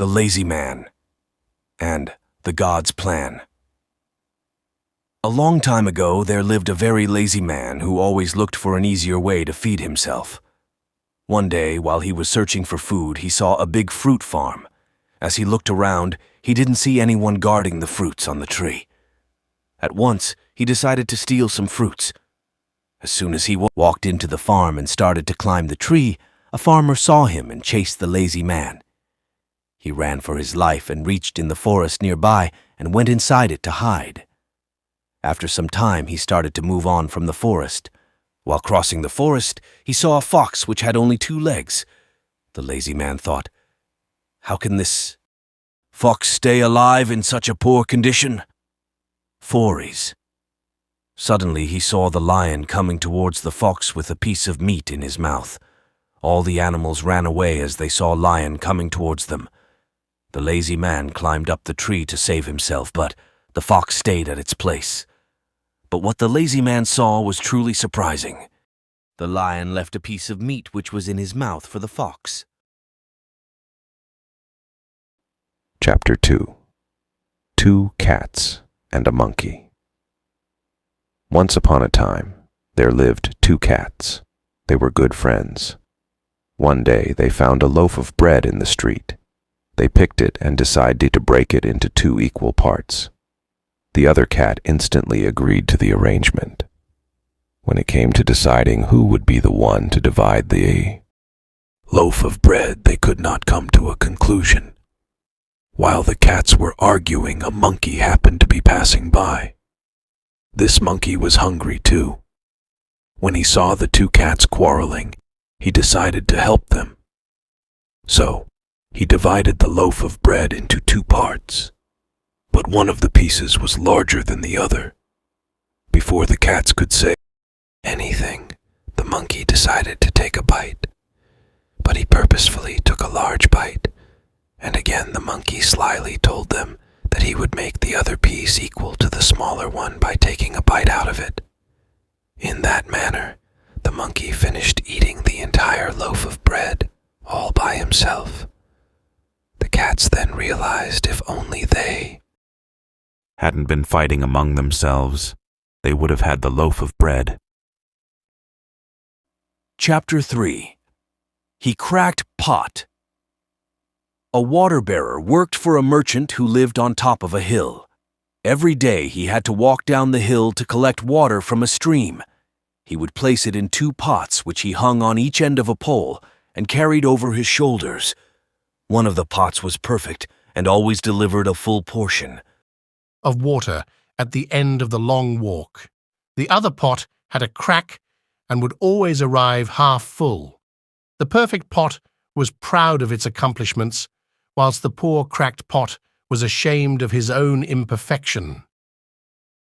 The Lazy Man, and The God's Plan. A long time ago, there lived a very lazy man who always looked for an easier way to feed himself. One day, while he was searching for food, he saw a big fruit farm. As he looked around, he didn't see anyone guarding the fruits on the tree. At once, he decided to steal some fruits. As soon as he walked into the farm and started to climb the tree, a farmer saw him and chased the lazy man. He ran for his life and reached in the forest nearby and went inside it to hide. After some time, he started to move on from the forest. While crossing the forest, he saw a fox which had only 2 legs. The lazy man thought, "How can this fox stay alive in such a poor condition?" Fories. Suddenly he saw the lion coming towards the fox with a piece of meat in his mouth. All the animals ran away as they saw Lion coming towards them. The lazy man climbed up the tree to save himself, but the fox stayed at its place. But what the lazy man saw was truly surprising. The lion left a piece of meat which was in his mouth for the fox. Chapter 2. 2 Cats and a Monkey. Once upon a time, there lived 2 cats. They were good friends. One day, they found a loaf of bread in the street. They picked it and decided to break it into 2 equal parts. The other cat instantly agreed to the arrangement. When it came to deciding who would be the one to divide the loaf of bread, they could not come to a conclusion. While the cats were arguing, a monkey happened to be passing by. This monkey was hungry too. When he saw the 2 cats quarreling, he decided to help them. So, he divided the loaf of bread into 2 parts. But one of the pieces was larger than the other. Before the cats could say anything, the monkey decided to take a bite. But he purposefully took a large bite, and again the monkey slyly told them that he would make the other piece equal to the smaller one by taking a bite out of it. In that manner, the monkey finished eating the entire loaf of bread, all by himself. The cats then realized if only they hadn't been fighting among themselves, they would have had the loaf of bread. Chapter 3. He Cracked Pot. A water-bearer worked for a merchant who lived on top of a hill. Every day he had to walk down the hill to collect water from a stream. He would place it in 2 pots which he hung on each end of a pole and carried over his shoulders. One of the pots was perfect and always delivered a full portion of water at the end of the long walk. The other pot had a crack and would always arrive half full. The perfect pot was proud of its accomplishments, whilst the poor cracked pot was ashamed of his own imperfection.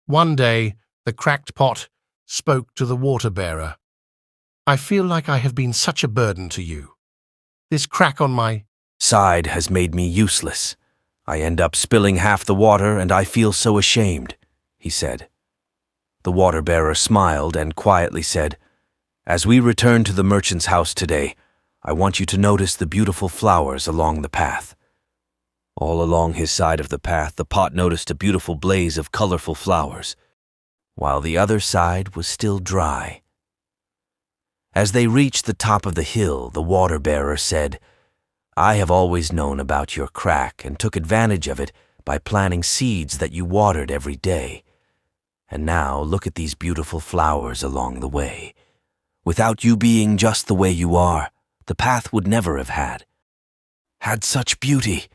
One day, the cracked pot spoke to the water-bearer. "I feel like I have been such a burden to you. This crack on my side has made me useless. I end up spilling half the water and I feel so ashamed," he said. The water-bearer smiled and quietly said, "As we return to the merchant's house today, I want you to notice the beautiful flowers along the path." All along his side of the path, the pot noticed a beautiful blaze of colorful flowers, while the other side was still dry. As they reached the top of the hill, the water-bearer said, "I have always known about your crack and took advantage of it by planting seeds that you watered every day. And now look at these beautiful flowers along the way. Without you being just the way you are, the path would never have had such beauty."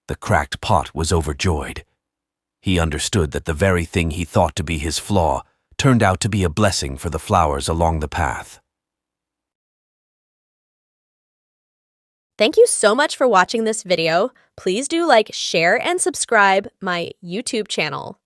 The cracked pot was overjoyed. He understood that the very thing he thought to be his flaw turned out to be a blessing for the flowers along the path. Thank you so much for watching this video. Please do like, share, and subscribe my YouTube channel.